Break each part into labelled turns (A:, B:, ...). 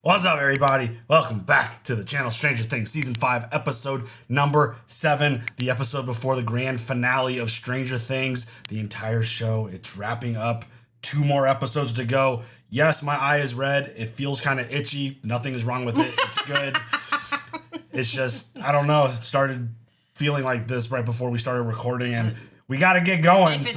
A: What's up, everybody? Welcome back to the channel Stranger Things Season 5, episode number 7, the episode before the grand finale of Stranger Things. The entire show, it's wrapping up. 2 more episodes to go. Yes, my eye is red. It feels kind of itchy. Nothing is wrong with it. It's good. It's just, I don't know, it started feeling like this right before we started recording, and we got to get going.
B: If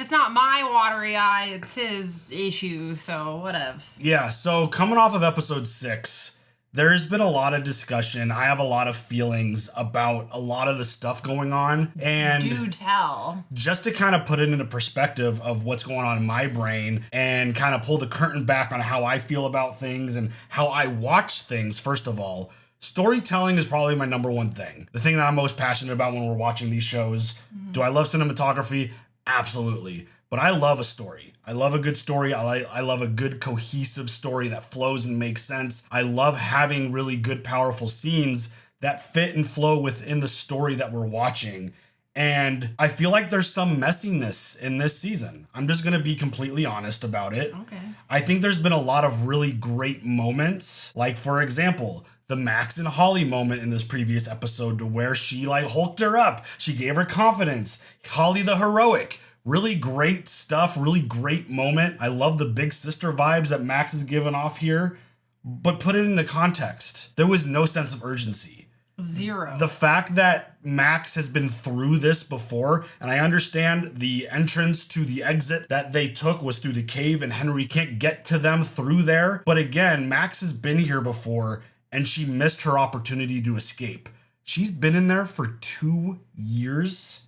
B: it's not my watery eye, it's his issue, so whatevs.
A: Yeah, so coming off of episode 6, there's been a lot of discussion. I have a lot of feelings about a lot of the stuff going on. And
B: do tell.
A: Just to kind of put it into perspective of what's going on in my brain and kind of pull the curtain back on how I feel about things and how I watch things, first of all. Storytelling is probably my number one thing. The thing that I'm most passionate about when we're watching these shows. Do I love cinematography? Absolutely. But I love a story. I love a good story. I love a good cohesive story that flows and makes sense. I love having really good, powerful scenes that fit and flow within the story that we're watching. And I feel like there's some messiness in this season. I'm just going to be completely honest about it.
B: Okay.
A: I think there's been a lot of really great moments. Like, for example, the Max and Holly moment in this previous episode, to where she hulked her up. She gave her confidence. Holly the heroic. Really great stuff. Really great moment. I love the big sister vibes that Max is giving off here. But put it into context. There was no sense of urgency.
B: Zero.
A: The fact that Max has been through this before, and I understand the entrance to the exit that they took was through the cave and Henry can't get to them through there. But again, Max has been here before and she missed her opportunity to escape. She's been in there for 2 years.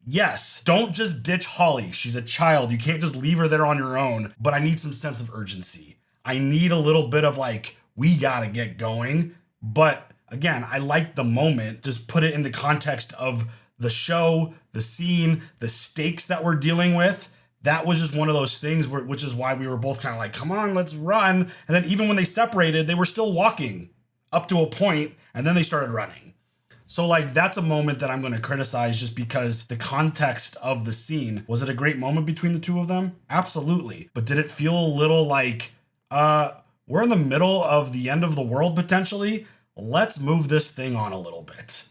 A: Yes, don't just ditch Holly. She's a child. You can't just leave her there on your own. But I need some sense of urgency. I need a little bit of we gotta get going. But again, I like the moment. Just put it in the context of the show, the scene, the stakes that we're dealing with. That was just one of those things which is why we were both kind of come on, let's run. And then even when they separated, they were still walking up to a point, and then they started running. So that's a moment that I'm going to criticize just because the context of the scene. Was it a great moment between the two of them? Absolutely. But did it feel a little we're in the middle of the end of the world potentially? Let's move this thing on a little bit.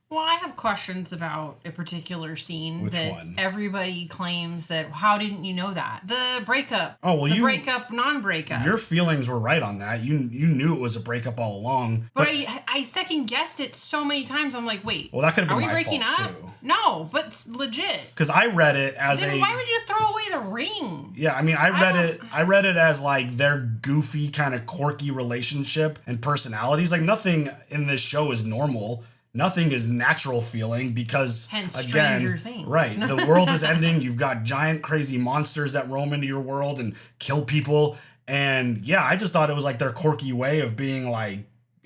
B: Well, I have questions about a particular scene.
A: Which
B: that
A: one?
B: Everybody claims that, how didn't you know that? The breakup.
A: Oh, well,
B: breakup, non-breakup.
A: Your feelings were right on that. You knew it was a breakup all along.
B: But I second guessed it so many times. I'm like, wait.
A: Well, that could have been
B: my fault. Are we breaking up?
A: Too.
B: No, but it's legit.
A: Because I read it as
B: then why would you throw away the ring?
A: Yeah, I mean, I read it as their goofy, kind of quirky relationship and personalities. Nothing in this show is normal. Nothing is natural feeling because,
B: hence,
A: again,
B: Stranger Things.
A: Right, the world is ending. You've got giant, crazy monsters that roam into your world and kill people. And yeah, I just thought it was their quirky way of being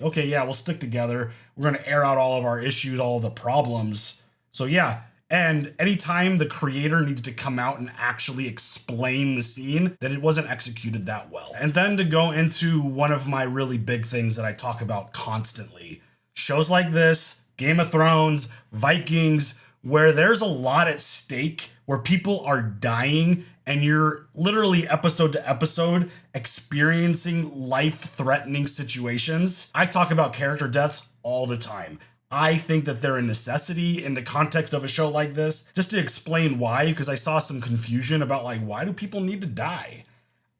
A: okay, yeah, we'll stick together. We're going to air out all of our issues, all of the problems. So yeah, and anytime the creator needs to come out and actually explain the scene, that it wasn't executed that well. And then to go into one of my really big things that I talk about constantly. Shows like this, Game of Thrones, Vikings, where there's a lot at stake, where people are dying, and you're literally episode to episode experiencing life-threatening situations. I talk about character deaths all the time. I think that they're a necessity in the context of a show like this. Just to explain why, because I saw some confusion about why do people need to die?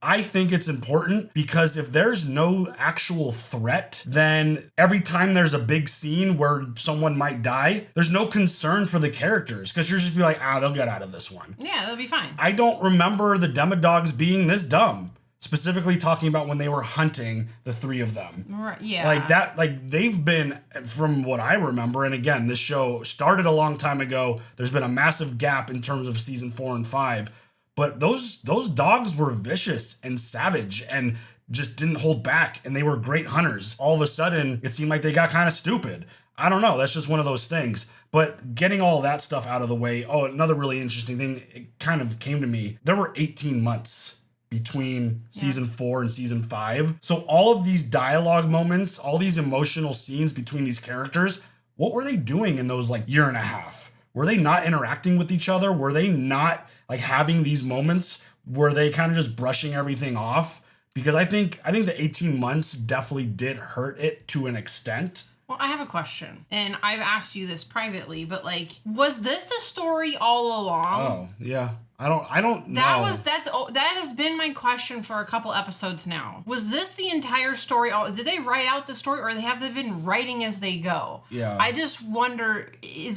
A: I think it's important because if there's no actual threat, then every time there's a big scene where someone might die, there's no concern for the characters because you're just be they'll get out of this one.
B: Yeah, they'll be fine.
A: I don't remember the Demodogs being this dumb. Specifically talking about when they were hunting the 3 of them.
B: Right, yeah.
A: They've been, from what I remember, and again, this show started a long time ago. There's been a massive gap in terms of season 4 and 5. But those dogs were vicious and savage and just didn't hold back. And they were great hunters. All of a sudden, it seemed like they got kind of stupid. I don't know. That's just one of those things. But getting all that stuff out of the way. Oh, another really interesting thing. It kind of came to me. There were 18 months between season 4 and season 5. So all of these dialogue moments, all these emotional scenes between these characters, what were they doing in those year and a half? Were they not interacting with each other? Were they not having these moments? Were they kind of just brushing everything off? because I think the 18 months definitely did hurt it to an extent.
B: Well, I have a question, and I've asked you this privately, but like, was this the story all along?
A: Oh, yeah. I don't know.
B: That has been my question for a couple episodes now. Was this the entire story? Did they write out the story, or have they been writing as they go?
A: Yeah.
B: I just wonder,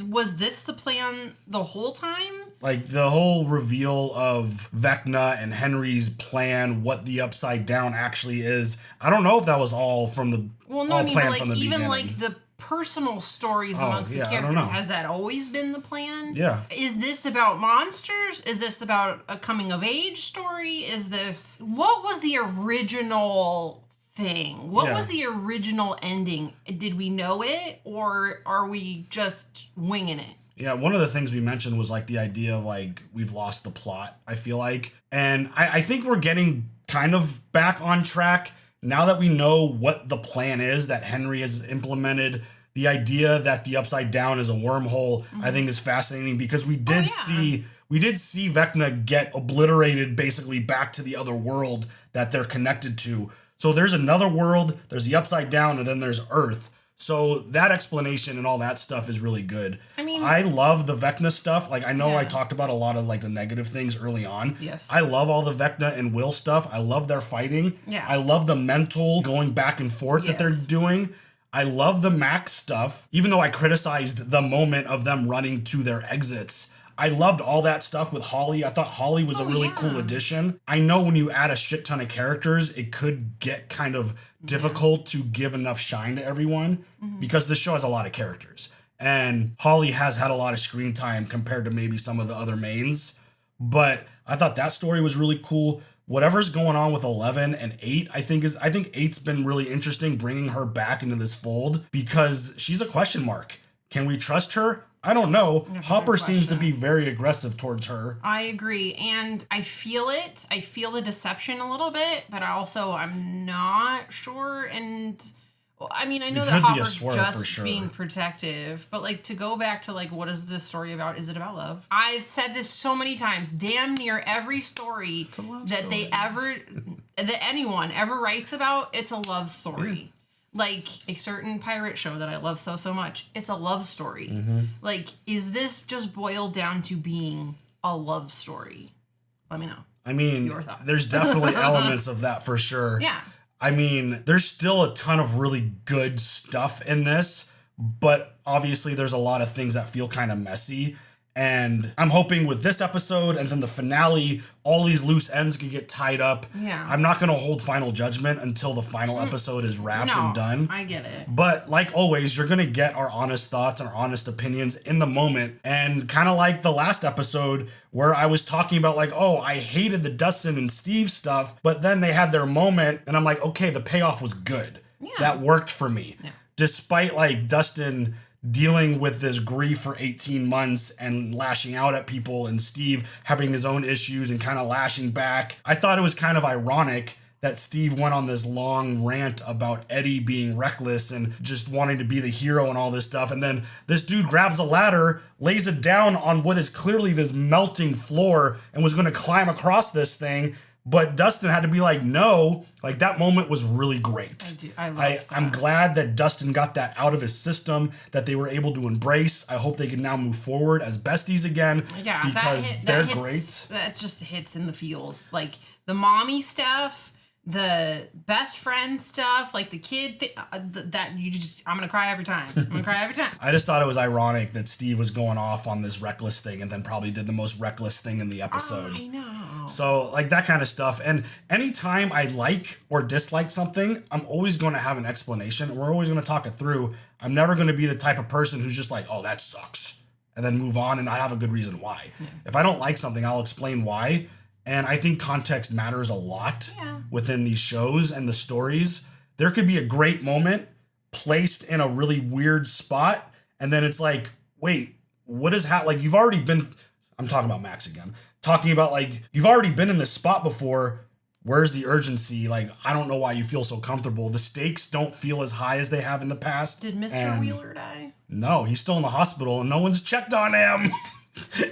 B: was this the plan the whole time?
A: Like the whole reveal of Vecna and Henry's plan, what the Upside Down actually is. I don't know if that was all from the
B: Well, no, I mean, like even
A: beginning.
B: like the personal stories amongst the characters, has that always been the plan?
A: Yeah.
B: Is this about monsters? Is this about a coming of age story? What was the original thing? What was the original ending? Did we know it, or are we just winging it?
A: Yeah, one of the things we mentioned was like the idea of like we've lost the plot, I feel like. And I think we're getting kind of back on track now that we know what the plan is that Henry has implemented. The idea that the Upside Down is a wormhole, I think, is fascinating because we did see Vecna get obliterated basically back to the other world that they're connected to. So there's another world, there's the Upside Down, and then there's Earth. So that explanation and all that stuff is really good.
B: I mean,
A: I love the Vecna stuff. Like, I know I talked about a lot of like the negative things early on.
B: Yes.
A: I love all the Vecna and Will stuff. I love their fighting.
B: Yeah.
A: I love the mental going back and forth that they're doing. I love the Max stuff. Even though I criticized the moment of them running to their exits, I loved all that stuff with Holly. I thought Holly was a really cool addition. I know when you add a shit ton of characters, it could get kind of difficult to give enough shine to everyone because the show has a lot of characters. And Holly has had a lot of screen time compared to maybe some of the other mains. But I thought that story was really cool. Whatever's going on with 11 and 8, I think 8's been really interesting, bringing her back into this fold because she's a question mark. Can we trust her? I don't know. Hopper seems to be very aggressive towards her.
B: I agree. And I feel it. I feel the deception a little bit, but I'm not sure. And I mean, I know that Hopper's just being protective, but like to go back to like, what is this story about? Is it about love? I've said this so many times. Damn near every story that anyone ever writes about, it's a love story. Yeah. Like a certain pirate show that I love so much. It's a love story. Like, is this just boiled down to being a love story? Let me know.
A: I mean,
B: your thoughts.
A: There's definitely elements of that for sure.
B: Yeah.
A: I mean, there's still a ton of really good stuff in this, but obviously there's a lot of things that feel kind of messy. And I'm hoping with this episode and then the finale, all these loose ends could get tied up.
B: Yeah.
A: I'm not going to hold final judgment until the final episode is wrapped and done.
B: I get it.
A: But like always, you're going to get our honest thoughts and our honest opinions in the moment. And kind of like the last episode where I was talking about like, oh, I hated the Dustin and Steve stuff, but then they had their moment and I'm like, okay, the payoff was good. Yeah. That worked for me. Yeah. Despite like Dustin dealing with this grief for 18 months and lashing out at people and Steve having his own issues and kind of lashing back. I thought it was kind of ironic that Steve went on this long rant about Eddie being reckless and just wanting to be the hero and all this stuff. And then this dude grabs a ladder, lays it down on what is clearly this melting floor and was going to climb across this thing. But Dustin had to be like, no. Like, that moment was really great. I'm glad that Dustin got that out of his system, that they were able to embrace. I hope they can now move forward as besties again. Yeah, because they're great.
B: That just hits in the feels. Like, the mommy stuff, the best friend stuff, like the kid that you just, I'm gonna cry every time.
A: I just thought it was ironic that Steve was going off on this reckless thing and then probably did the most reckless thing in the episode.
B: I know.
A: So like that kind of stuff. And anytime I like or dislike something, I'm always going to have an explanation. We're always going to talk it through. I'm never going to be the type of person who's just like, oh, that sucks, and then move on and not have a good reason why. Yeah. If I don't like something, I'll explain why. And I think context matters a lot within these shows and the stories. There could be a great moment placed in a really weird spot, and then it's like, wait, what is like you've already been, I'm talking about Max again, talking about like, you've already been in this spot before. Where's the urgency? Like, I don't know why you feel so comfortable. The stakes don't feel as high as they have in the past.
B: Did Mr. Wheeler die?
A: No, he's still in the hospital and no one's checked on him.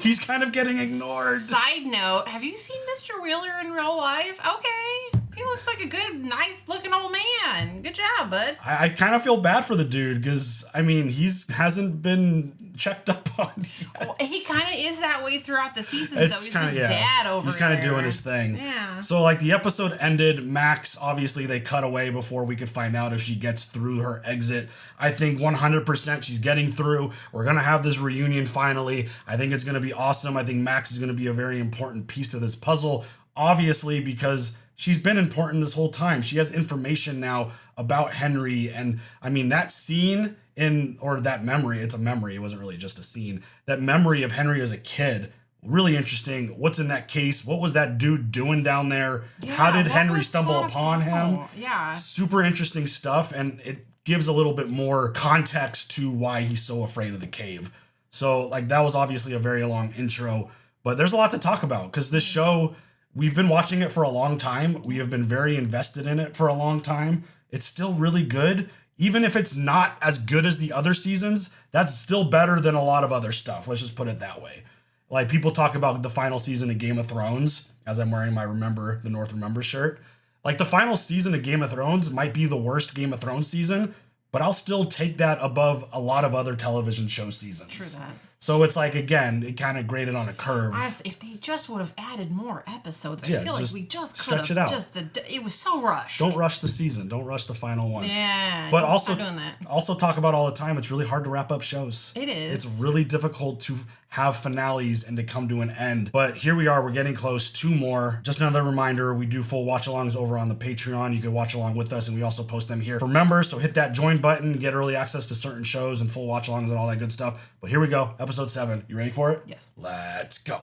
A: He's kind of getting ignored.
B: Side note, have you seen Mr. Wheeler in real life? Okay. He looks looks like a good, nice looking old man. Good job, bud.
A: I kind of feel bad for the dude because, I mean, hasn't been checked up on yet.
B: Well, he kind of is that way throughout the seasons, though. He's just dad over there.
A: He's kind of doing his thing.
B: Yeah.
A: So, like, the episode ended. Max, obviously, they cut away before we could find out if she gets through her exit. I think 100% she's getting through. We're going to have this reunion finally. I think it's going to be awesome. I think Max is going to be a very important piece to this puzzle, obviously, because she's been important this whole time. She has information now about Henry. And, I mean, that scene that memory, it's a memory. It wasn't really just a scene. That memory of Henry as a kid, really interesting. What's in that case? What was that dude doing down there?
B: Yeah,
A: how did Henry stumble upon him?
B: Yeah.
A: Super interesting stuff. And it gives a little bit more context to why he's so afraid of the cave. So, like, that was obviously a very long intro. But there's a lot to talk about because this show, we've been watching it for a long time. We have been very invested in it for a long time. It's still really good. Even if it's not as good as the other seasons, that's still better than a lot of other stuff. Let's just put it that way. Like, people talk about the final season of Game of Thrones, as I'm wearing my the North Remember shirt. Like, the final season of Game of Thrones might be the worst Game of Thrones season, but I'll still take that above a lot of other television show seasons.
B: True that.
A: So it's like, again, it kind of graded on a curve.
B: Honestly, if they just would have added more episodes, I feel like we just could have. It was so rushed.
A: Don't rush the season. Don't rush the final one.
B: Yeah.
A: But also,
B: doing that.
A: Also talk about all the time, it's really hard to wrap up shows.
B: It is.
A: It's really difficult to have finales and to come to an end. But here we are. We're getting close. 2 more. Just another reminder, we do full watch-alongs over on the Patreon. You can watch along with us, and we also post them here for members. So hit that join button, get early access to certain shows and full watch-alongs and all that good stuff. But here we go. Episode 7. You ready for it?
B: Yes.
A: Let's go.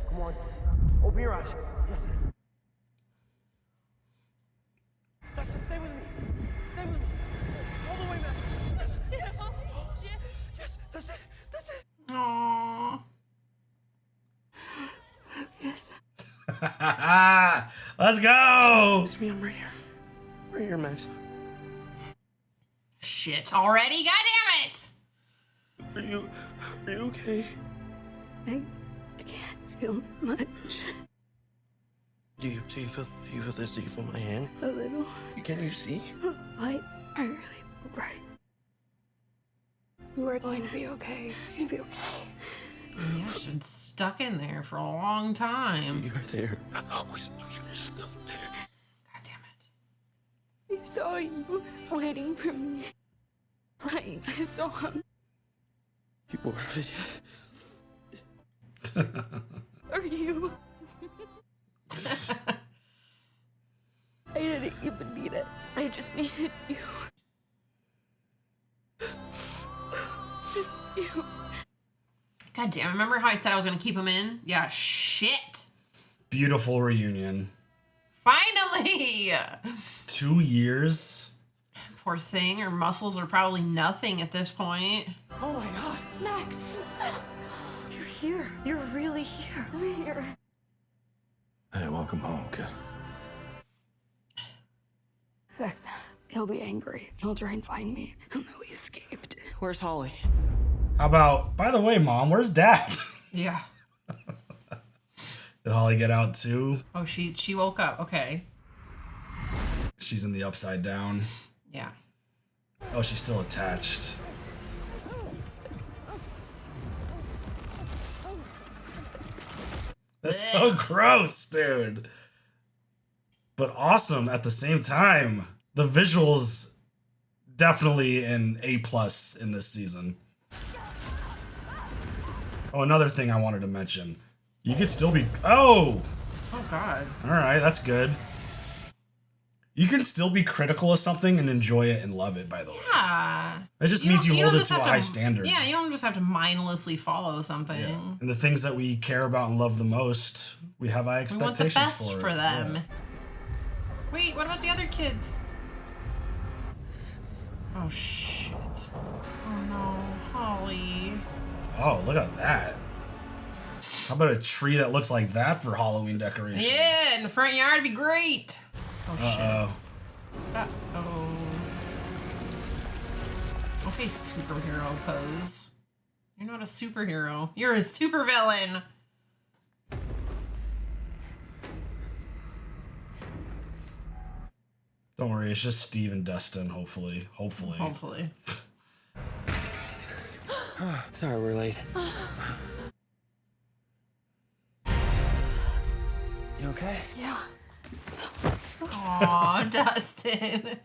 C: Come on. Open your eyes. Yes. That's it. Stay with me. Stay with me. All the way back. That's it. Yes. Yes. That's it. That's it.
B: Aww.
D: Yes.
A: Let's go.
C: It's me. I'm right here. Right here, Max.
B: Shit already? God damn it!
C: Are you okay?
D: I can't feel much.
C: Do you feel this? Do you feel my hand?
D: A little.
C: Can you see?
D: The lights are really bright. You are going to be okay. You're going to be okay.
B: Yeah, she's been stuck in there for a long time.
C: You're there. I always knew you were still there.
B: God damn it.
D: I saw you waiting for me. Right, I saw him.
C: You were it.
D: Are you? I didn't even need it. I just needed you. Just you.
B: God damn, remember how I said I was gonna keep him in? Yeah, shit.
A: Beautiful reunion.
B: Finally!
A: 2 years.
B: Poor thing, her muscles are probably nothing at this point.
D: Oh my God, Max. You're here. You're really here. I'm here.
C: Hey, welcome home, kid.
D: Vecna, he'll be angry. He'll try and find me. He'll know he escaped.
C: Where's Holly?
A: How about, by the way, Mom, where's Dad?
B: Yeah.
A: Did Holly get out too?
B: Oh, she woke up. Okay.
A: She's in the upside down.
B: Yeah.
A: Oh, she's still attached. That's so gross, dude. But awesome at the same time. The visuals definitely an A+ in this season. Oh, another thing I wanted to mention. You could still be... Oh!
B: Oh, God.
A: Alright, that's good. You can still be critical of something and enjoy it and love it, by the way.
B: Yeah.
A: It just means you hold it to a high standard.
B: Yeah, you don't just have to mindlessly follow something.
A: Yeah. And the things that we care about and love the most, we have high expectations
B: we want the best
A: for
B: them.
A: Yeah.
B: Wait, what about the other kids? Oh, shit. Oh, no. Holly.
A: Oh, look at that. How about a tree that looks like that for Halloween decorations?
B: Yeah, in the front yard would be great. Oh, shit.
A: Uh-oh.
B: Uh-oh. Oh, A superhero pose. You're not a superhero. You're a supervillain.
A: Don't worry, it's just Steve and Dustin, hopefully.
B: Hopefully.
E: Sorry we're late. You okay?
D: Yeah.
B: Aw, Dustin.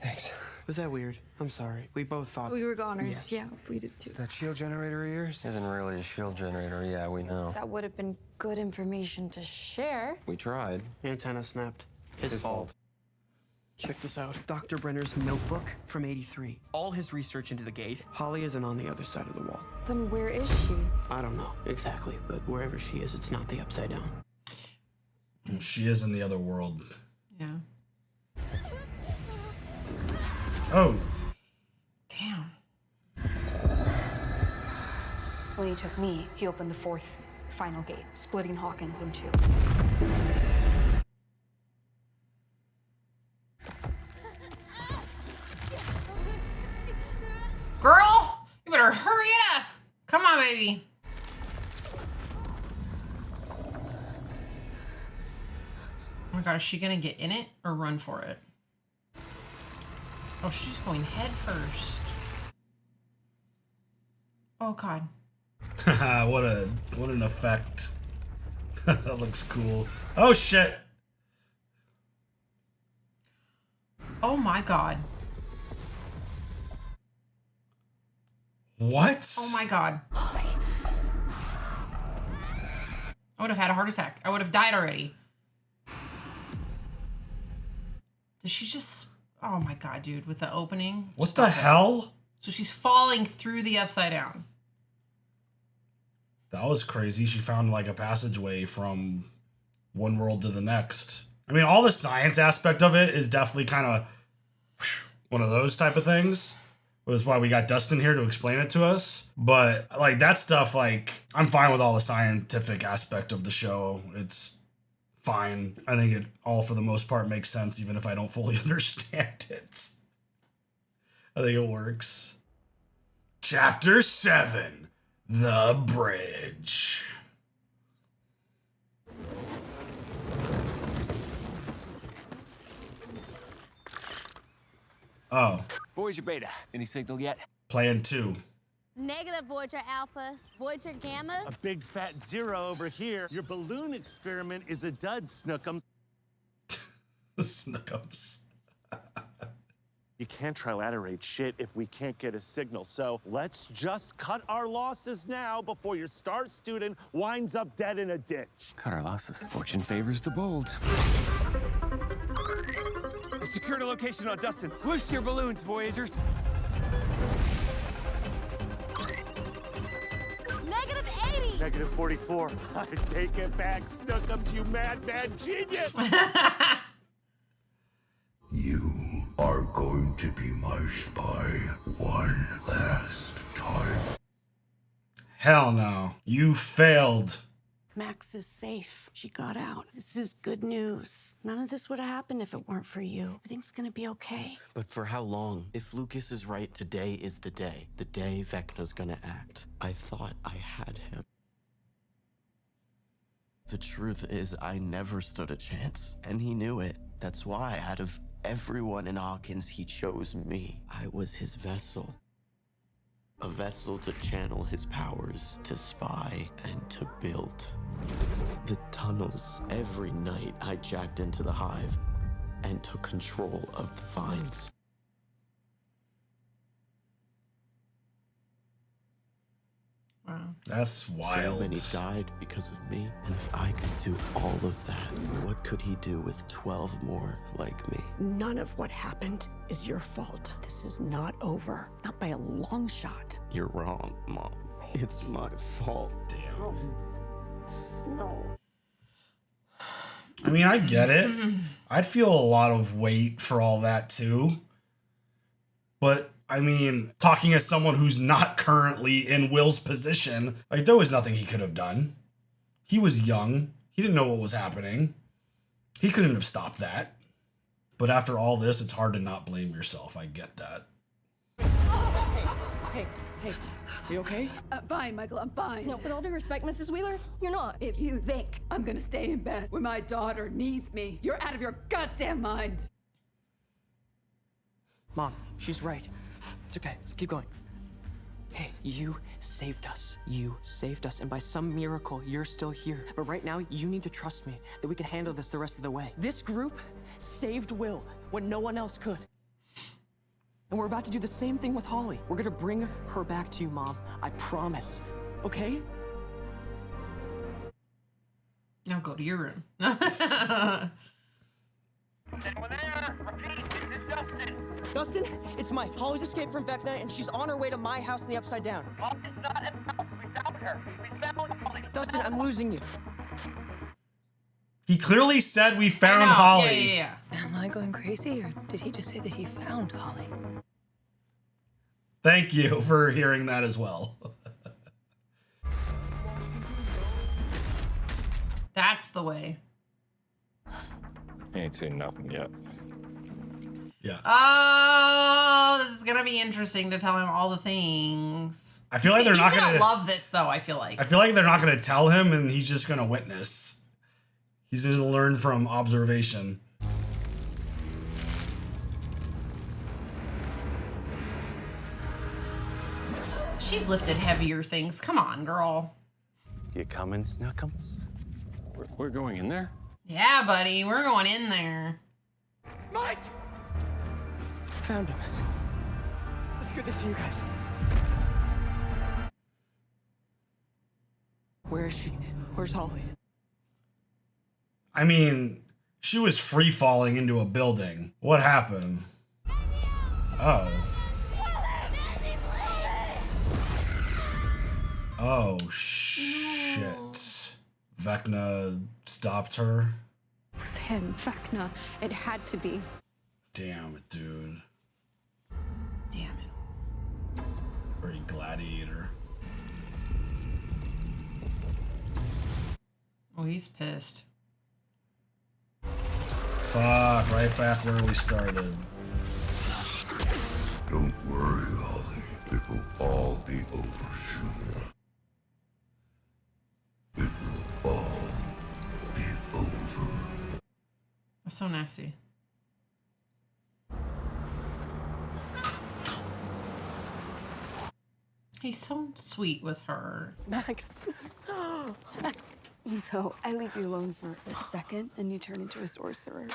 E: Thanks. Was that weird? I'm sorry. We both thought...
D: We were goners. Yeah, we did too.
E: That shield generator of yours? Isn't really a shield generator. Yeah, we know.
D: That would have been good information to share.
E: We tried.
F: Antenna snapped. His fault. Check this out. Dr. Brenner's notebook from '83. All his research into the gate. Holly isn't on the other side of the wall.
D: Then where is she?
F: I don't know exactly, but wherever she is, it's not the Upside Down.
A: She is in the other world.
B: Yeah.
A: Oh.
B: Damn.
G: When he took me, he opened the fourth final gate, splitting Hawkins in two.
B: Girl, you better hurry it up. Come on, baby. Oh my god, is she gonna get in it or run for it? Oh, she's going head first. Oh god.
A: what an effect. That looks cool. Oh shit.
B: Oh my god.
A: What?
B: Oh my god. I would have had a heart attack. I would have died already. Did she just... Oh my god, dude, with the opening.
A: What the hell?
B: So she's falling through the Upside Down.
A: That was crazy. She found like a passageway from one world to the next. I mean, all the science aspect of it is definitely kind of one of those type of things. That's why we got Dustin here to explain it to us. But like that stuff, like I'm fine with all the scientific aspect of the show. It's fine. I think it all for the most part makes sense, even if I don't fully understand it. I think it works. Chapter 7, The Bridge. Oh.
H: Voyager Beta, any signal yet?
A: Plan 2.
I: Negative, Voyager Alpha. Voyager Gamma?
J: A big fat zero over here. Your balloon experiment is a dud, Snookums.
A: Snookums.
J: You can't trilaterate shit if we can't get a signal, so let's just cut our losses now before your star student winds up dead in a ditch.
H: Cut our losses. Fortune favors the bold. Secured a location on Dustin. Loose your balloons, Voyagers.
I: Negative 80!
J: Negative 44. I take it back, Snookums, you mad genius!
K: You are going to be my spy one last time.
A: Hell no. You failed.
L: Max is safe. She got out. This is good news. None of this would have happened if it weren't for you. Everything's gonna be okay.
F: But for how long? If Lucas is right, today is the day. The day Vecna's gonna act. I thought I had him. The truth is, I never stood a chance, and he knew it. That's why, out of everyone in Hawkins, he chose me. I was his vessel. A vessel to channel his powers, to spy, and to build. The tunnels. Every night I jacked into the hive and took control of the vines.
B: Wow.
A: That's wild.
F: So many died because of me, and if I could do all of that, what could he do with 12 more like me?
L: None of what happened is your fault. This is not over. Not by a long shot.
F: You're wrong, Mom. It's my fault.
A: Damn.
L: No.
A: I mean, I get it. I'd feel a lot of weight for all that too. But I mean, talking as someone who's not currently in Will's position, like there was nothing he could have done. He was young. He didn't know what was happening. He couldn't have stopped that. But after all this, it's hard to not blame yourself. I get that.
M: Hey, you okay?
N: Fine, Michael, I'm fine. No, with all due respect, Mrs. Wheeler, you're not. If you think I'm gonna stay in bed when my daughter needs me, you're out of your goddamn mind.
M: Mom, she's right. It's okay. Keep going. Hey, you saved us. You saved us, and by some miracle, you're still here. But right now, you need to trust me that we can handle this the rest of the way. This group saved Will when no one else could. And we're about to do the same thing with Holly. We're gonna bring her back to you, Mom. I promise. Okay?
B: Now go to your room.
M: Dustin, it's Mike. Holly's escaped from Vecna, and she's on her way to my house in the Upside Down.
C: Mom is not at the house. We found her. We found Holly.
M: Dustin, I'm losing you.
A: He clearly said we found Holly.
B: Yeah.
O: Am I going crazy, or did he just say that he found Holly?
A: Thank you for hearing that as well.
B: That's the way.
P: I ain't seen nothing yet.
A: Yeah.
B: Oh, this is gonna be interesting to tell him all the things.
A: I feel like they're not
B: gonna love this, though. I feel like
A: they're not gonna tell him, and he's just gonna witness. He's gonna learn from observation.
B: She's lifted heavier things. Come on, girl.
J: You coming, Snookums?
P: We're going in there?
B: Yeah, buddy. We're going in there.
C: Mike!
M: Found him. It's good to see you guys. Where is she? Where's Holly?
A: I mean, she was free falling into a building. What happened? Oh. Oh, shit. Vecna stopped her.
G: It was him, Vecna. It had to be.
A: Damn it, dude.
B: Damn it.
A: Very gladiator.
B: Oh, he's pissed.
A: Fuck, right back where we started.
K: Don't worry, Holly. It will all be over soon. It will all be over.
B: That's so nasty. He's so sweet with her.
N: Max. So, I leave you alone for a second, and you turn into a sorcerer.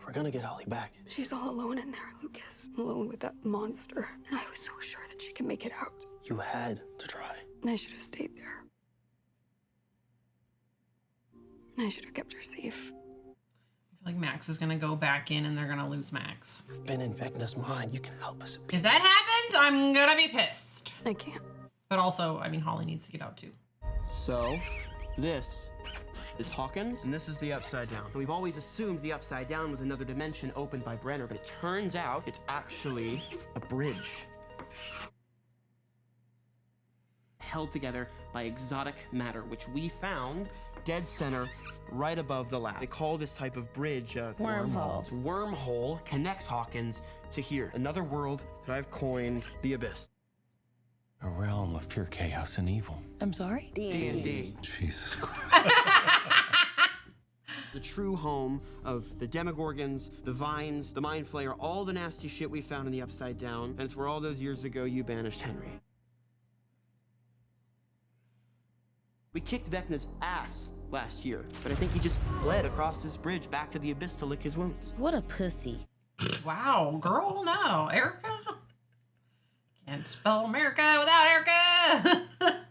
M: We're gonna get Holly back.
N: She's all alone in there, Lucas. Alone with that monster. And I was so sure that she can make it out.
M: You had to try.
N: I should have stayed there. I should have kept her safe.
B: I feel like Max is gonna go back in and they're gonna lose Max.
M: You've been in Vecna's mind. You can help us.
B: If that happens, I'm gonna be pissed.
N: I can't.
B: But also, I mean, Holly needs to get out too.
M: So, this is Hawkins, and this is the Upside Down. And we've always assumed the Upside Down was another dimension opened by Brenner, but it turns out it's actually a bridge. Held together by exotic matter, which we found dead center right above the lab. They call this type of bridge a
I: Wormhole.
M: Wormhole connects Hawkins to here, another world that I've coined the Abyss.
P: A realm of pure chaos and evil.
O: I'm sorry?
M: D&D.
P: Jesus Christ.
M: The true home of the Demogorgons, the Vines, the Mind Flayer, all the nasty shit we found in the Upside Down, and it's where all those years ago you banished Henry. We kicked Vecna's ass last year, but I think he just fled across this bridge back to the Abyss to lick his wounds.
I: What a pussy.
B: Wow, girl, no. Erica? Can't spell America without Erica.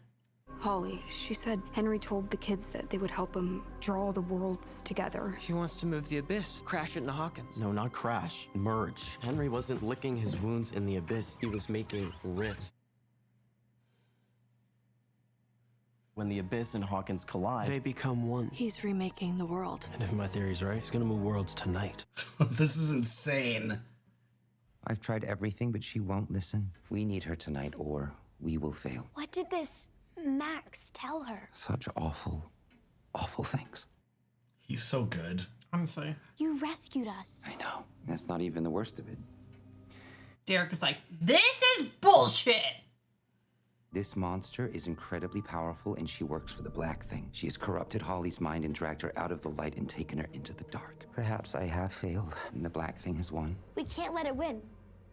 G: Holly, she said Henry told the kids that they would help him draw the worlds together.
M: He wants to move the Abyss, crash it into Hawkins.
F: No, not crash. Merge. Henry wasn't licking his wounds in the Abyss. He was making rifts. When the Abyss and Hawkins collide,
M: they become one.
O: He's remaking the world.
M: And if my theory's right, he's gonna move worlds tonight.
A: This is insane.
Q: I've tried everything, but she won't listen. We need her tonight, or we will fail.
I: What did this Max tell her?
Q: Such awful, awful things.
A: He's so good.
B: Honestly.
I: You rescued us.
Q: I know. That's not even the worst of it.
B: Derek is like, this is bullshit.
Q: This monster is incredibly powerful, and she works for the Black Thing. She has corrupted Holly's mind and dragged her out of the light and taken her into the dark. Perhaps I have failed, and the Black Thing has won.
I: We can't let it win,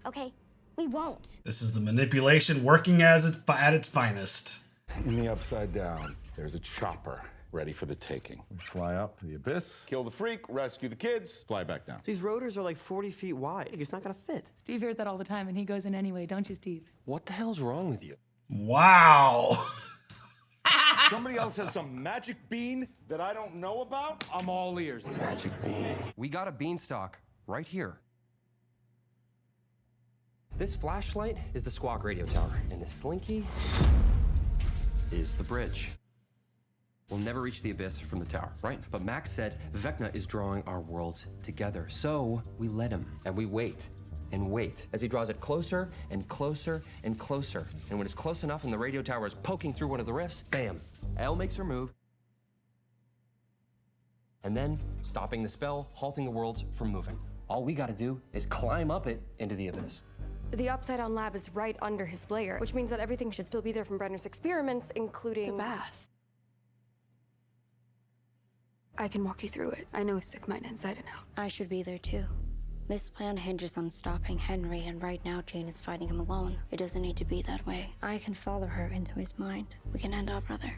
I: okay? We won't.
A: This is the manipulation working at its finest.
R: In the Upside Down, there's a chopper ready for the taking. We fly up to the abyss, kill the freak, rescue the kids, fly back down.
S: These rotors are like 40 feet wide. It's not gonna fit.
O: Steve hears that all the time, and he goes in anyway, don't you, Steve?
P: What the hell's wrong with you?
A: Wow.
R: Somebody else has some magic bean that I don't know about? I'm all ears.
E: Magic bean. We got a beanstalk right here. This flashlight is the Squawk radio tower, and this slinky is the bridge. We'll never reach the abyss from the tower, right? But Max said Vecna is drawing our worlds together. So we let him, and we wait and wait as he draws it closer and closer and closer. And when it's close enough and the radio tower is poking through one of the rifts, bam, Elle makes her move. And then, stopping the spell, halting the worlds from moving. All we gotta do is climb up it into the abyss.
G: The Upside Down lab is right under his lair, which means that everything should still be there from Brenner's experiments, including
O: The bath.
G: I can walk you through it. I know his sick mind inside and out.
I: I should be there too. This plan hinges on stopping Henry, and right now Jane is fighting him alone. It doesn't need to be that way. I can follow her into his mind. We can end our brother.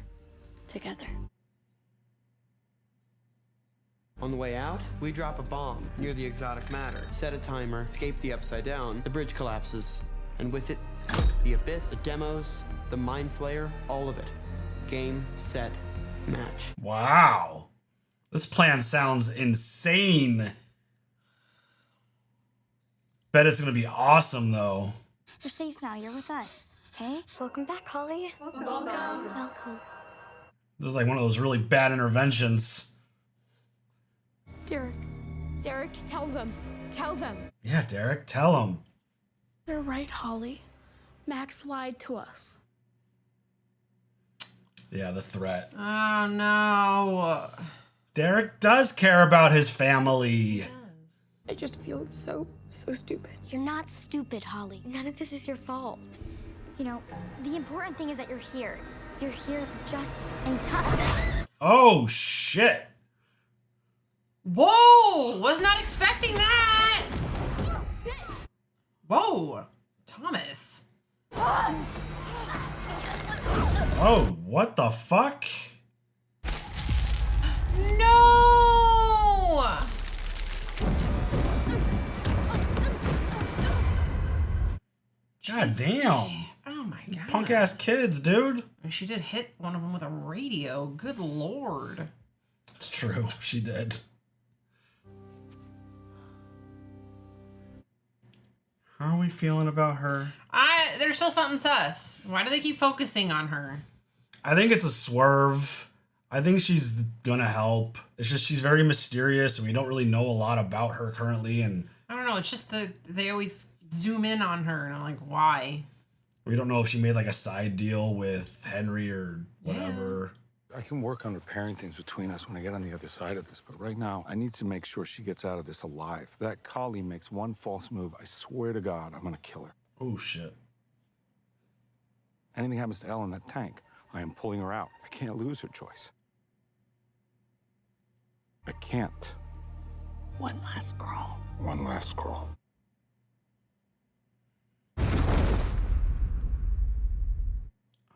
I: Together.
S: On the way out, we drop a bomb near the exotic matter. Set a timer, escape the Upside Down. The bridge collapses. And with it, the abyss, the demos, the mind flayer, all of it. Game, set, match.
A: Wow. This plan sounds insane. Bet it's gonna be awesome though.
I: You're safe now. You're with us, okay?
D: Welcome back, Holly.
I: Welcome.
A: This is like one of those really bad interventions.
N: Derek, tell them. Tell them.
A: Yeah, Derek, tell him.
T: You're right, Holly. Max lied to us.
A: Yeah, the threat.
B: Oh, no.
A: Derek does care about his family.
G: I just feel so stupid.
I: You're not stupid, Holly.
D: None of this is your fault.
I: You know, the important thing is that you're here. You're here just in time.
A: Oh, shit.
B: Whoa! Was not expecting that! Whoa! Thomas.
A: Oh, what the fuck?
B: No!
A: God damn.
B: Oh my god.
A: Punk ass kids, dude.
B: And she did hit one of them with a radio. Good lord.
A: It's true. She did. How are we feeling about her?
B: There's still something sus. Why do they keep focusing on her?
A: I think it's a swerve. I think she's gonna help. It's just she's very mysterious and we don't really know a lot about her currently, and
B: I don't know, it's just that they always zoom in on her and I'm like, why?
A: We don't know if she made like a side deal with Henry or whatever.
R: I can work on repairing things between us when I get on the other side of this, but right now, I need to make sure she gets out of this alive. If that collie makes one false move, I swear to God, I'm gonna kill her.
A: Oh, shit.
R: Anything happens to Elle in that tank, I am pulling her out. I can't lose her choice. I can't.
O: One last crawl.
R: One last crawl.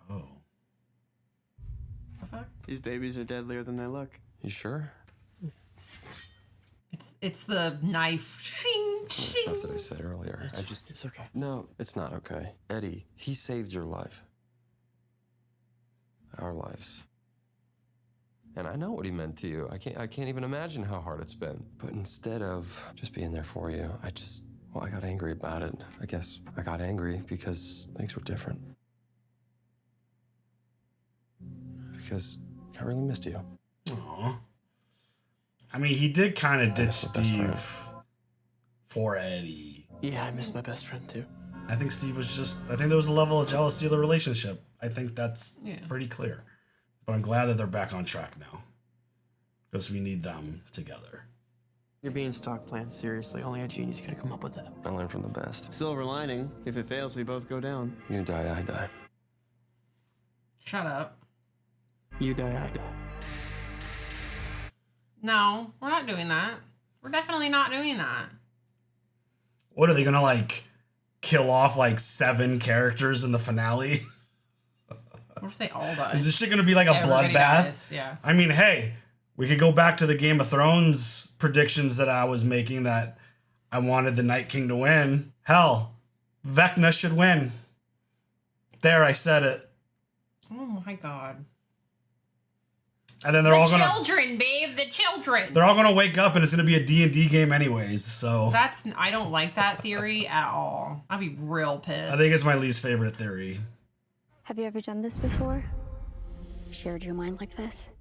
A: Oh.
B: The fuck?
S: These babies are deadlier than they look.
E: You sure?
B: It's the knife. Shing,
E: The
B: shing.
E: stuff that I said earlier.
S: It's okay.
E: No, it's not okay. Eddie, he saved your life. Our lives. And I know what he meant to you. I can't even imagine how hard it's been. But instead of just being there for you, I got angry about it. I guess I got angry because things were different. Because I really missed you.
A: Aw. I mean, he did kind of ditch Steve for Eddie.
S: Yeah, I miss my best friend too.
A: I think Steve was I think there was a level of jealousy of the relationship. I think that's pretty clear. But I'm glad that they're back on track now. Because we need them together.
S: Your beanstalk plan, seriously. Only a genius could have come up with that.
E: I learned from the best.
S: Silver lining, if it fails, we both go down.
E: You die, I die.
B: Shut up.
S: You die, I die.
B: No, we're not doing that. We're definitely not doing that.
A: What are they gonna like kill off like 7 characters in the finale?
B: What if they all die?
A: Is this shit gonna be like a
B: Everybody
A: bloodbath?
B: dies, yeah.
A: I mean, hey, we could go back to the Game of Thrones predictions that I was making that I wanted the Night King to win. Hell, Vecna should win. There, I said it.
B: Oh my god.
A: And then they're all gonna
B: children, babe, the children.
A: they're all gonna wake up and it's gonna be a D&D game anyways. So
B: I don't like that theory at all. I'd be real pissed.
A: I think it's my least favorite theory.
I: Have you ever done this before? Shared your mind like this?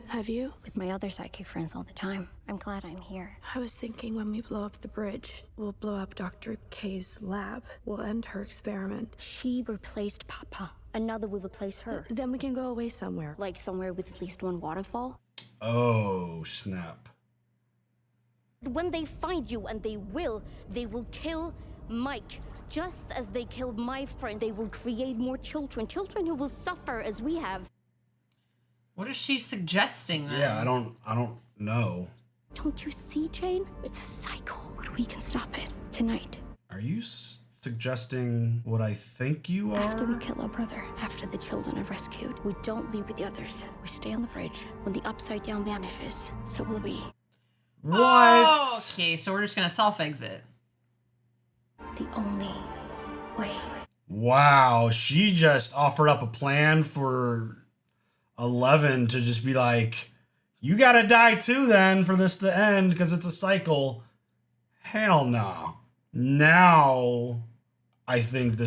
T: Have you?
I: With my other psychic friends all the time. I'm glad I'm here.
T: I was thinking when we blow up the bridge, we'll blow up Dr. K's lab. We'll end her experiment.
I: She replaced Papa. Another will replace her.
T: Then we can go away somewhere.
I: Like somewhere with at least one waterfall?
A: Oh, snap.
I: When they find you, and they will kill Mike. Just as they killed my friends, they will create more children. Children who will suffer as we have.
B: What is she suggesting then?
A: Yeah, I don't know.
I: Don't you see, Jane? It's a cycle, but we can stop it tonight.
A: Are you suggesting what I think you are?
I: After we kill our brother, after the children are rescued, we don't leave with the others. We stay on the bridge. When the Upside Down vanishes, so will we.
A: What?
B: Oh, okay, so we're just gonna self-exit.
I: The only way.
A: Wow, she just offered up a plan for 11 to just be like, you gotta die too then for this to end because it's a cycle. Hell no. Now, I think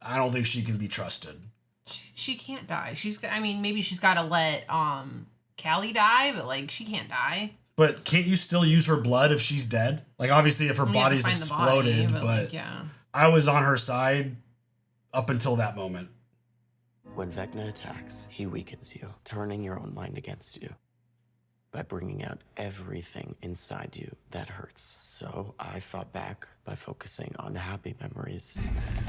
A: I don't think she can be trusted.
B: She can't die. Maybe she's gotta let Callie die, but like she can't die.
A: But can't you still use her blood if she's dead? Like obviously if her body's exploded,
B: body,
A: but
B: like, yeah.
A: I was on her side up until that moment.
F: When Vecna attacks, he weakens you, turning your own mind against you by bringing out everything inside you that hurts. So I fought back by focusing on happy memories.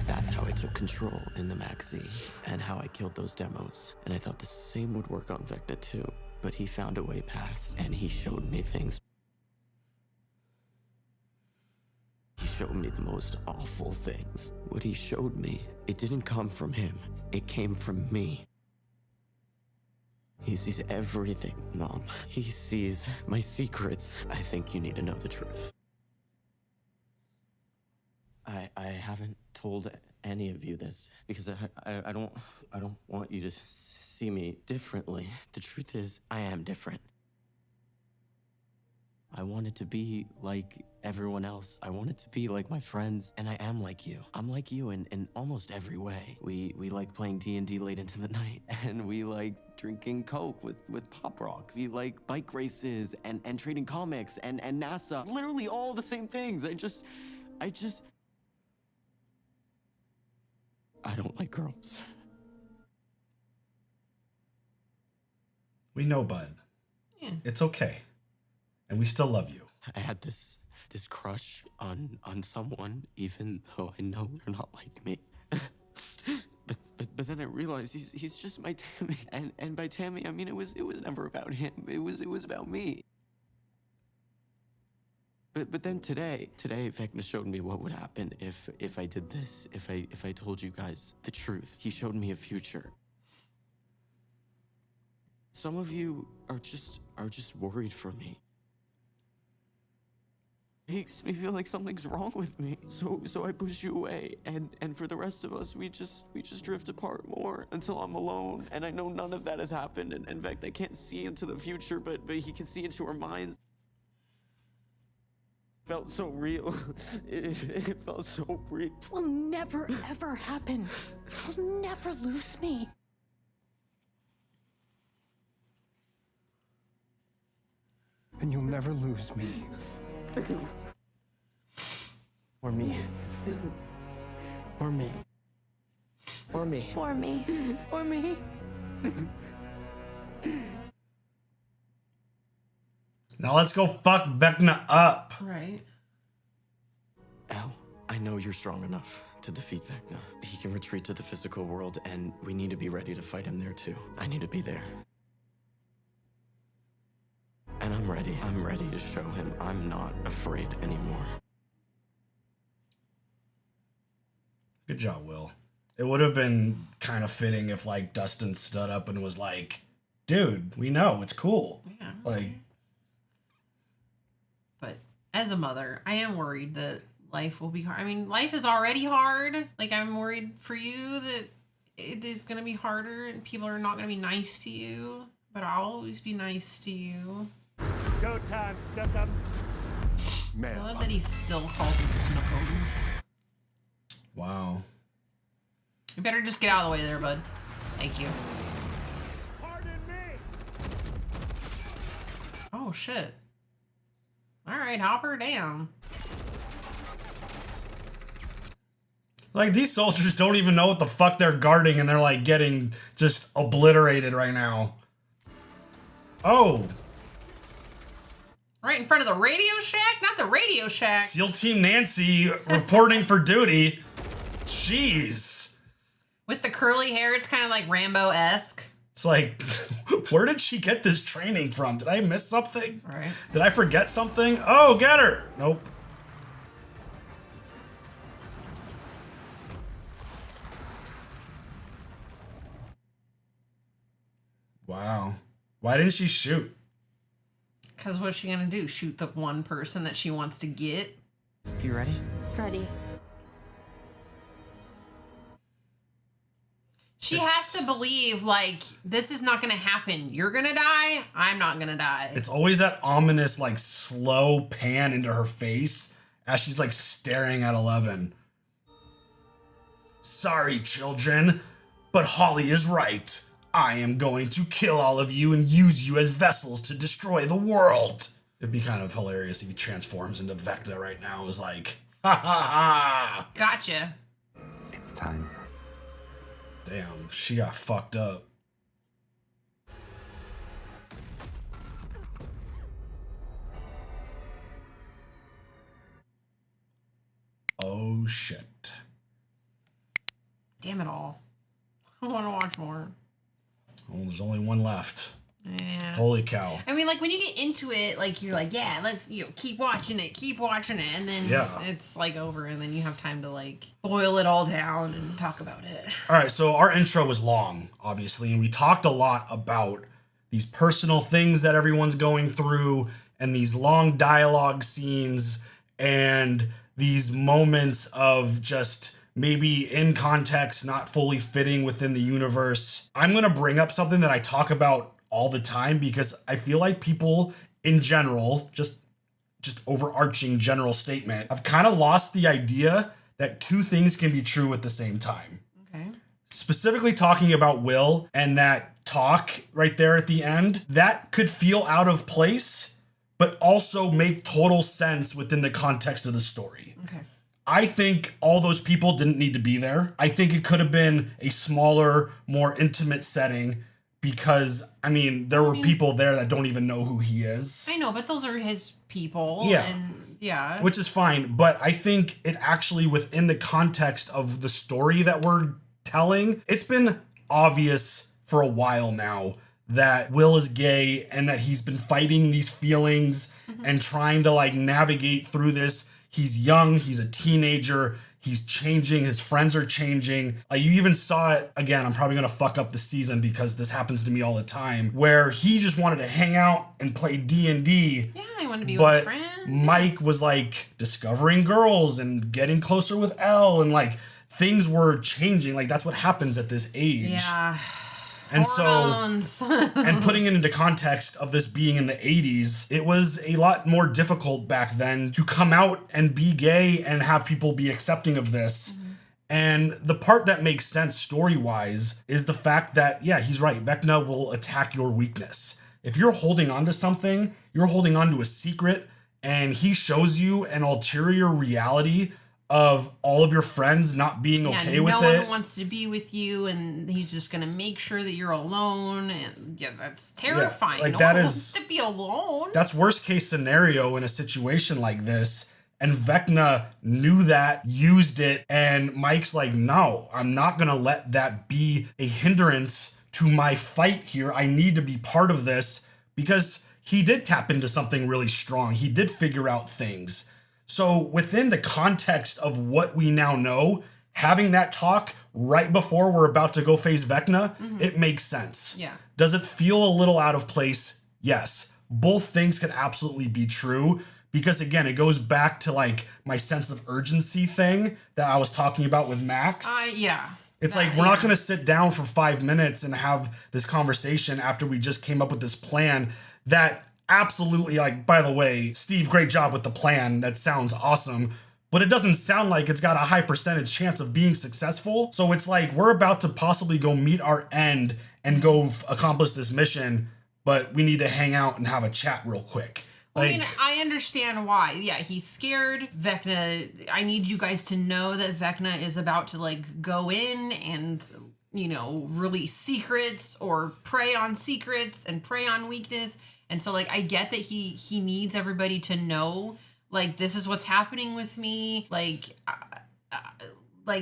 F: That's how I took control in the magazine and how I killed those demos. And I thought the same would work on Vecna too, but he found a way past and he showed me things. He showed me the most awful things. What he showed me, it didn't come from him. It came from me. He sees everything, Mom. He sees my secrets. I think you need to know the truth. I haven't told any of you this because I don't want you to see me differently. The truth is, I am different. I wanted to be like everyone else. I wanted to be like my friends, and I am like you. I'm like you in almost every way. We like playing D&D late into the night, and we like drinking Coke with Pop Rocks. We like bike races and trading comics and NASA. Literally all the same things. I don't like girls.
A: We know, bud.
B: Yeah.
A: It's okay. And we still love you.
F: I had this crush on someone, even though I know they're not like me. but then I realized he's just my Tammy, and by Tammy I mean it was never about him. It was about me. But then today Vecna showed me what would happen if I did this. If I told you guys the truth. He showed me a future. Some of you are just worried for me. It makes me feel like something's wrong with me. So I push you away, and for the rest of us, we just drift apart more until I'm alone. And I know none of that has happened, and in fact, I can't see into the future, but he can see into our minds. It felt so real. It felt so real.
L: Will never ever happen. You'll never lose me.
M: And you'll never lose me. Or me.
F: Or me.
M: Or me.
T: Or me. Or me.
A: Now let's go fuck Vecna up.
B: Right.
F: Elle, I know you're strong enough to defeat Vecna. He can retreat to the physical world, and we need to be ready to fight him there too. I need to be there. And I'm ready. I'm ready to show him I'm not afraid anymore.
A: Good job, Will. It would have been kind of fitting if, like, Dustin stood up and was like, dude, we know, it's cool.
B: Yeah.
A: Like,
B: but as a mother, I am worried that life will be hard. I mean, life is already hard. Like, I'm worried for you that it is going to be harder and people are not going to be nice to you, but I'll always be nice to you.
J: Showtime, Snookums.
B: I love that he still calls him Snookums.
A: wow.
B: You better just get out of the way there, bud. Thank you.
J: Pardon me.
B: Oh, shit. All right, Hopper, damn.
A: Like, these soldiers don't even know what the fuck they're guarding, and they're, like, getting just obliterated right now. Oh.
B: Right in front of the Radio Shack? Not the Radio Shack.
A: SEAL Team Nancy reporting for duty. Jeez.
B: With the curly hair, it's kind of like Rambo-esque.
A: It's like, where did she get this training from? Did I miss something?
B: Right.
A: Did I forget something? Oh, get her. Nope. Wow. Why didn't she shoot?
B: Because what's she going to do? Shoot the one person that she wants to get?
M: You ready?
I: Ready.
B: She has to believe, like, this is not going to happen. You're going to die. I'm not going to die.
A: It's always that ominous, like, slow pan into her face as she's, like, staring at 11. Sorry, children, but Holly is right. I am going to kill all of you and use you as vessels to destroy the world. It'd be kind of hilarious if he transforms into Vecna right now. It was like, ha ha ha.
B: Gotcha.
Q: It's time.
A: Damn, she got fucked up. Oh, shit.
B: Damn it all. I want to watch more.
A: Well, there's only one left.
B: Yeah.
A: Holy cow.
B: I mean, like, when you get into it, like, you're like, yeah, let's, keep watching it. And then it's, like, over, and then you have time to, like, boil it all down and talk about it.
A: All right, so our intro was long, obviously, and we talked a lot about these personal things that everyone's going through and these long dialogue scenes and these moments of just maybe in context, not fully fitting within the universe. I'm going to bring up something that I talk about all the time because I feel like people in general, just overarching general statement, I've kind of lost the idea that two things can be true at the same time.
B: Okay.
A: Specifically talking about Will and that talk right there at the end, that could feel out of place, but also make total sense within the context of the story.
B: Okay.
A: I think all those people didn't need to be there. I think it could have been a smaller, more intimate setting because, I mean, there were people there that don't even know who he is.
B: I know, but those are his people.
A: Yeah.
B: And yeah.
A: Which is fine, but I think it actually, within the context of the story that we're telling, it's been obvious for a while now that Will is gay and that he's been fighting these feelings and trying to, like, navigate through this. He's young, he's a teenager, he's changing, his friends are changing. You even saw it, again, I'm probably gonna fuck up the season because this happens to me all the time, where he just wanted to hang out and play D&D.
B: Yeah, I want to be with his friends.
A: Mike was, like, discovering girls and getting closer with Elle, and, like, things were changing. Like, that's what happens at this age.
B: Yeah.
A: And
B: Hormones.
A: so, and putting it into context of this being in the 80s, it was a lot more difficult back then to come out and be gay and have people be accepting of this. And the part that makes sense story-wise is the fact that, yeah, he's right. Vecna will attack your weakness. If you're holding on to something, you're holding on to a secret, and he shows you an ulterior reality of all of your friends not being okay with it.
B: No one wants to be with you, and he's just gonna make sure that you're alone. And yeah, that's terrifying.
A: Like,
B: no
A: that
B: one
A: is
B: wants to be alone.
A: That's worst case scenario in a situation like this. And Vecna knew that, used it, and Mike's like, no, I'm not gonna let that be a hindrance to my fight here. I need to be part of this, because he did tap into something really strong. He did figure out things. So within the context of what we now know, having that talk right before we're about to go face Vecna, it makes sense.
B: Yeah.
A: Does it feel a little out of place? Yes. Both things can absolutely be true, because again, it goes back to like my sense of urgency thing that I was talking about with Max.
B: Yeah.
A: It's like, we're not going to sit down for 5 minutes and have this conversation after we just came up with this plan that absolutely, like, by the way, Steve, great job with the plan. That sounds awesome. But it doesn't sound like it's got a high percentage chance of being successful. So it's like, we're about to possibly go meet our end and go accomplish this mission, but we need to hang out and have a chat real quick.
B: I mean, I understand why. Yeah, he's scared. Vecna, I need you guys to know that Vecna is about to, like, go in and, you know, release secrets or prey on secrets and prey on weakness. And so, like, I get that he needs everybody to know, like, this is what's happening with me. Like,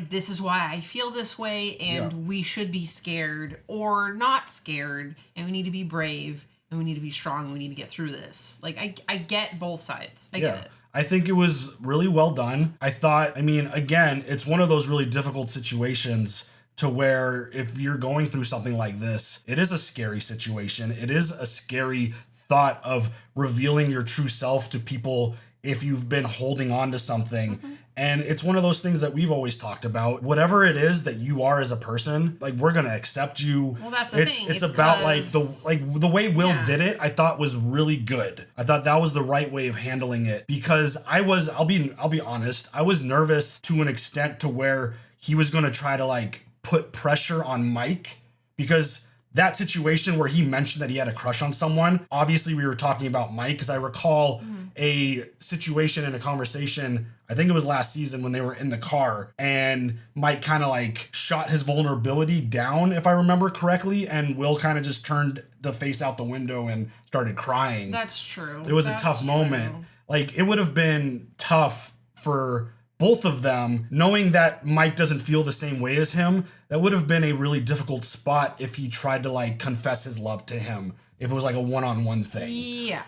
B: this is why I feel this way, and we should be scared or not scared, and we need to be brave. And we need to be strong, and we need to get through this. Like, I get both sides. I get it.
A: I think it was really well done. I thought, I mean, again, it's one of those really difficult situations to where if you're going through something like this, it is a scary situation. It is a scary thought of revealing your true self to people if you've been holding on to something. And it's one of those things that we've always talked about. Whatever it is that you are as a person, like, we're gonna accept you.
B: Well, that's the thing.
A: It's about like the way Will did it, I thought was really good. I thought that was the right way of handling it, because I'll be honest, I was nervous to an extent to where he was gonna try to like put pressure on Mike, because that situation where he mentioned that he had a crush on someone, obviously we were talking about Mike, because I recall a situation in a conversation, I think it was last season when they were in the car, and Mike kind of like shot his vulnerability down, if I remember correctly, and Will kind of just turned the face out the window and started crying.
B: That's true.
A: It was a tough moment. Like, it would have been tough for both of them, knowing that Mike doesn't feel the same way as him. That would have been a really difficult spot if he tried to like confess his love to him, if it was like a one-on-one thing.
B: Yeah.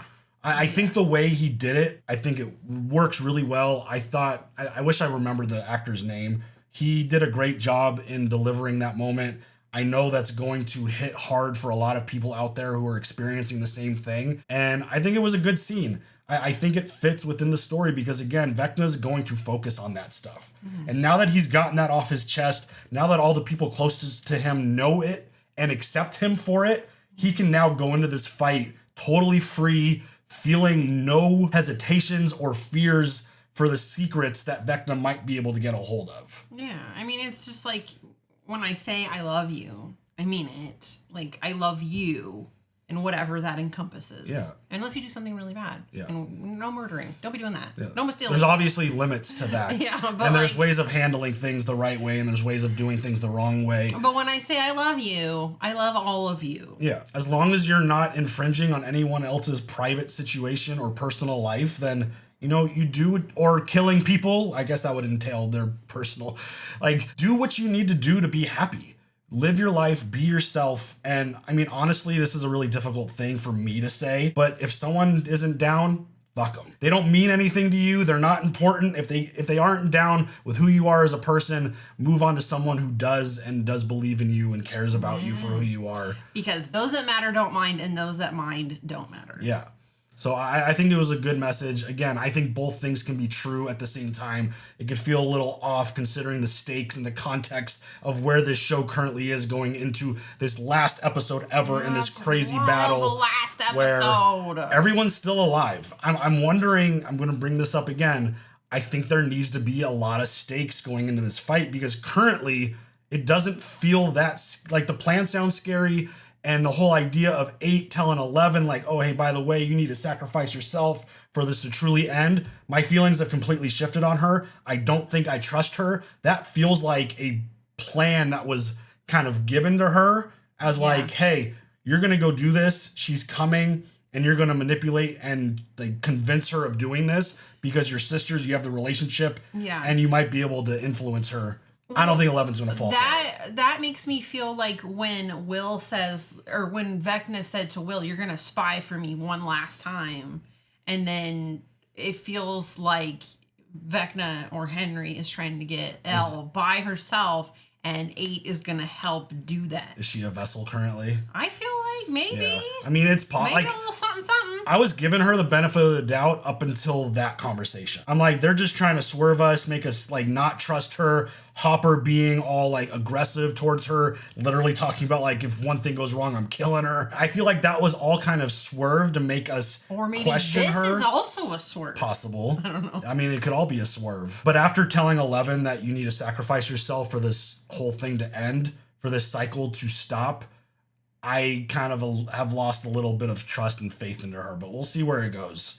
A: I think the way he did it, I think it works really well. I thought, I wish I remembered the actor's name. He did a great job in delivering that moment. I know that's going to hit hard for a lot of people out there who are experiencing the same thing. And I think it was a good scene. I think it fits within the story, because again, Vecna's going to focus on that stuff. And now that he's gotten that off his chest, now that all the people closest to him know it and accept him for it, he can now go into this fight totally free, feeling no hesitations or fears for the secrets that Vecna might be able to get a hold of.
B: Yeah, I mean, it's just like, when I say I love you, I mean it. Like, I love you, and whatever that encompasses.
A: Yeah.
B: Unless you do something really bad.
A: Yeah.
B: And no murdering. Don't be doing that.
A: Yeah.
B: No stealing.
A: There's obviously limits to that.
B: Yeah, but
A: and there's
B: like,
A: ways of handling things the right way, and there's ways of doing things the wrong way.
B: But when I say I love you, I love all of you.
A: Yeah. As long as you're not infringing on anyone else's private situation or personal life, then, you know, you do, or killing people, I guess that would entail their personal, like, do what you need to do to be happy. Live your life, be yourself. And I mean, honestly, this is a really difficult thing for me to say, but if someone isn't down, fuck them. They don't mean anything to you. They're not important. If they aren't down with who you are as a person, move on to someone who does, and does believe in you and cares about you for who you are.
B: Because those that matter don't mind, and those that mind don't matter.
A: Yeah. So I think it was a good message. Again, I think both things can be true at the same time. It could feel a little off considering the stakes and the context of where this show currently is going into this last episode ever in this crazy battle.
B: The last episode.
A: Where everyone's still alive. I'm wondering, I'm going to bring this up again. I think there needs to be a lot of stakes going into this fight, because currently it doesn't feel that, like, the plan sounds scary. And the whole idea of 8 telling 11, like, oh, hey, by the way, you need to sacrifice yourself for this to truly end. My feelings have completely shifted on her. I don't think I trust her. That feels like a plan that was kind of given to her as like, hey, you're going to go do this. She's coming and you're going to manipulate and like convince her of doing this because you're sisters, you have the relationship and you might be able to influence her. I don't think 11's going to fall for it.
B: That makes me feel like when Will says, or when Vecna said to Will, you're going to spy for me one last time. And then it feels like Vecna or Henry is trying to get Elle by herself, and 8 is going to help do that.
A: Is she a vessel currently?
B: I feel like maybe.
A: Yeah. I mean, it's
B: maybe like a little something, something.
A: I was giving her the benefit of the doubt up until that conversation. I'm like, they're just trying to swerve us, make us like not trust her. Hopper being all like aggressive towards her, literally talking about like, if one thing goes wrong, I'm killing her. I feel like that was all kind of swerved to make us
B: or maybe
A: question
B: this
A: her.
B: Is also a swerve.
A: Possible.
B: I don't know.
A: I mean, it could all be a swerve. But after telling 11 that you need to sacrifice yourself for this whole thing to end, for this cycle to stop, I kind of have lost a little bit of trust and faith into her, but we'll see where it goes.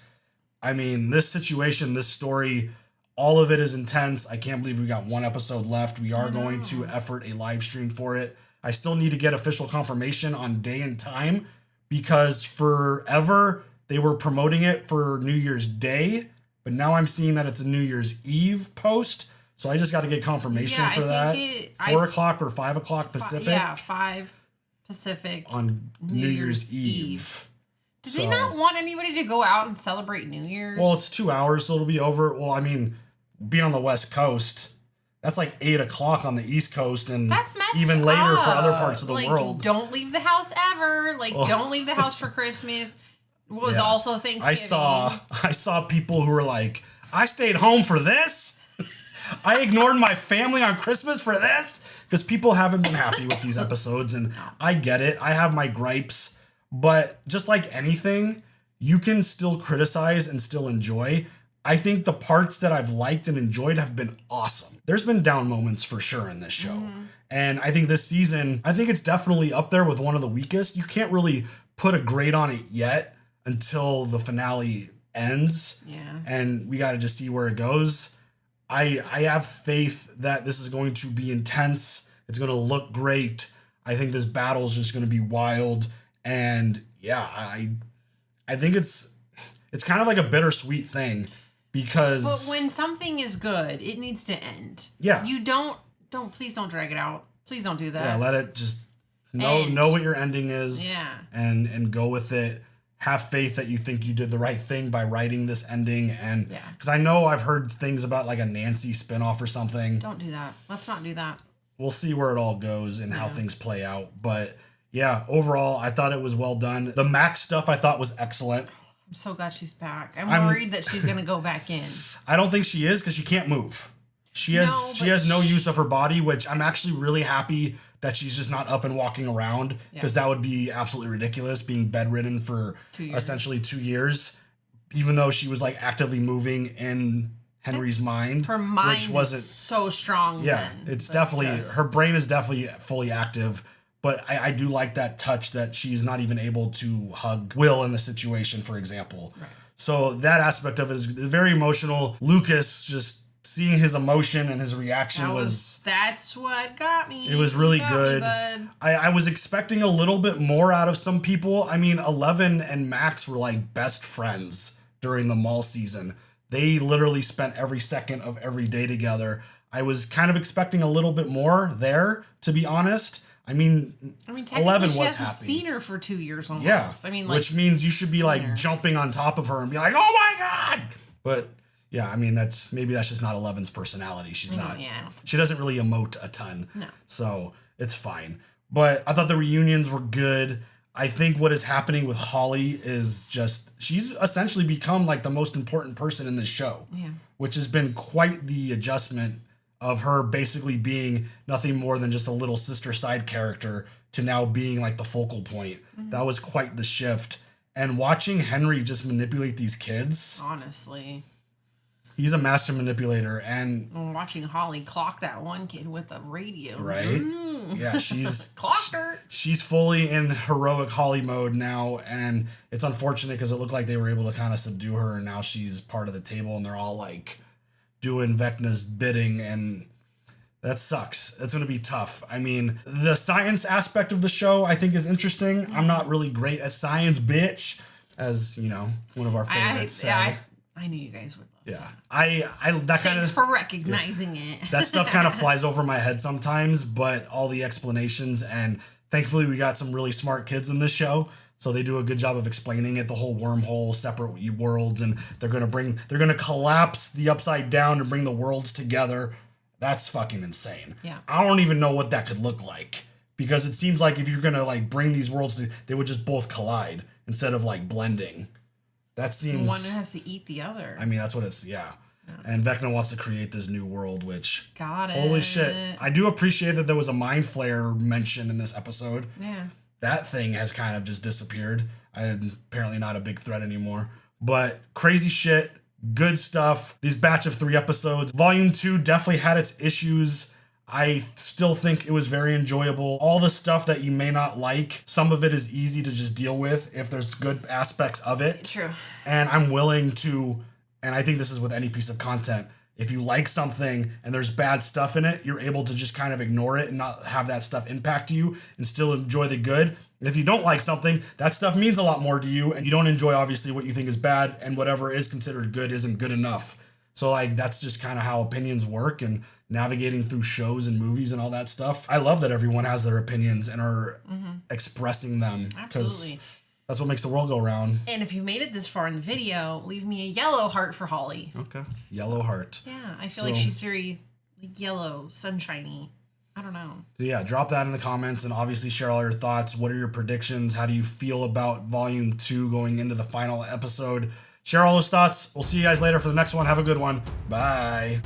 A: I mean, this situation, this story, all of it is intense. I can't believe we got one episode left. We are going to effort a live stream for it. I still need to get official confirmation on day and time because forever they were promoting it for New Year's Day, but now I'm seeing that it's a New Year's Eve post. So I just got to get confirmation for that. 4 o'clock or 5 o'clock Pacific.
B: Yeah, 5 Pacific
A: on New Year's Eve.
B: Did they not want anybody to go out and celebrate New Year's?
A: Well, it's 2 hours, so it'll be over. Well, I mean, being on the West Coast, that's like 8 o'clock on the East Coast, and
B: that's messed
A: even later
B: up.
A: for other parts of the
B: like,
A: world.
B: Don't leave the house ever. Like, don't leave the house for Christmas. Was also Thanksgiving.
A: I saw people who were like, I stayed home for this. I ignored my family on Christmas for this, because people haven't been happy with these episodes, and I get it. I have my gripes, but just like anything, you can still criticize and still enjoy. I think the parts that I've liked and enjoyed have been awesome. There's been down moments for sure in this show. And I think this season, I think it's definitely up there with one of the weakest. You can't really put a grade on it yet until the finale ends.
B: Yeah.
A: And we got to just see where it goes. I have faith that this is going to be intense. It's going to look great. I think this battle is just going to be wild. And yeah, I think it's kind of like a bittersweet thing because.
B: But when something is good, it needs to end.
A: Yeah.
B: You please don't drag it out. Please don't do that.
A: Yeah, let it just know what your ending is.
B: Yeah.
A: And go with it. Have faith that you think you did the right thing by writing this ending. And because I know I've heard things about like a Nancy spinoff or something.
B: Don't do that. Let's not do that.
A: We'll see where it all goes and how things play out. But yeah, overall, I thought it was well done. The Max stuff I thought was excellent.
B: I'm so glad she's back. I'm worried that she's going to go back in.
A: I don't think she is because she can't move. She has no use of her body, which I'm actually really happy that she's just not up and walking around, because that would be absolutely ridiculous, being bedridden for essentially 2 years, even though she was like actively moving in Henry's mind.
B: Her mind
A: which wasn't
B: so strong.
A: Yeah, it's definitely, her brain is definitely fully active, but I do like that touch that she's not even able to hug Will in the situation, for example. Right. So that aspect of it is very emotional. Lucas just seeing his emotion and his reaction
B: that's what got me.
A: It was really good. I was expecting a little bit more out of some people. I mean, 11 and Max were like best friends during the mall season. They literally spent every second of every day together. I was kind of expecting a little bit more there, to be honest. I mean 11
B: she
A: was
B: hasn't
A: happy.
B: Seen her for 2 years almost.
A: Yeah,
B: I mean, like,
A: which means you should be like jumping on top of her and be like, "Oh my god!" But yeah, I mean, that's just not 11's personality. She's not.
B: Yeah.
A: She doesn't really emote a ton.
B: No.
A: So it's fine. But I thought the reunions were good. I think what is happening with Holly is just, she's essentially become like the most important person in this show.
B: Yeah.
A: Which has been quite the adjustment of her basically being nothing more than just a little sister side character to now being like the focal point. Mm-hmm. That was quite the shift. And watching Henry just manipulate these kids.
B: Honestly.
A: He's a master manipulator, and
B: I'm watching Holly clock that one kid with a radio.
A: Right? Yeah, she's
B: clocked her.
A: She's fully in heroic Holly mode now, and it's unfortunate because it looked like they were able to kind of subdue her, and now she's part of the table, and they're all like doing Vecna's bidding, and that sucks. It's going to be tough. I mean, the science aspect of the show I think is interesting. I'm not really great at science, bitch, as you know, one of our favorites.
B: I knew you guys would.
A: Yeah, I that kind
B: Thanks
A: of
B: for recognizing it.
A: that stuff kind of flies over my head sometimes, but all the explanations, and thankfully we got some really smart kids in this show, so they do a good job of explaining it. The whole wormhole, separate worlds, and they're gonna collapse the upside down and bring the worlds together. That's fucking insane.
B: Yeah,
A: I don't even know what that could look like, because it seems like if you're gonna like bring these worlds, they would just both collide instead of like blending. That seems...
B: One has to eat the other.
A: I mean, that's what it's... Yeah. And Vecna wants to create this new world, which...
B: Got it.
A: Holy shit. I do appreciate that there was a mind flare mentioned in this episode.
B: Yeah.
A: That thing has kind of just disappeared. I'm apparently not a big threat anymore. But crazy shit. Good stuff. These batch of 3 episodes. Volume 2 definitely had its issues. I still think it was very enjoyable. All the stuff that you may not like, some of it is easy to just deal with if there's good aspects of it.
B: True.
A: And I'm willing to, and I think this is with any piece of content, if you like something and there's bad stuff in it, you're able to just kind of ignore it and not have that stuff impact you and still enjoy the good. And if you don't like something, that stuff means a lot more to you, and you don't enjoy obviously what you think is bad, and whatever is considered good isn't good enough. So like that's just kind of how opinions work, and navigating through shows and movies and all that stuff. I love that everyone has their opinions and are expressing them.
B: Absolutely.
A: That's what makes the world go round.
B: And if you made it this far in the video, leave me a yellow heart for Holly.
A: Okay. Yellow heart.
B: Yeah, I feel like she's very like yellow, sunshiny. I don't know.
A: So yeah, drop that in the comments and obviously share all your thoughts. What are your predictions? How do you feel about Volume 2 going into the final episode? Share all those thoughts. We'll see you guys later for the next one. Have a good one. Bye.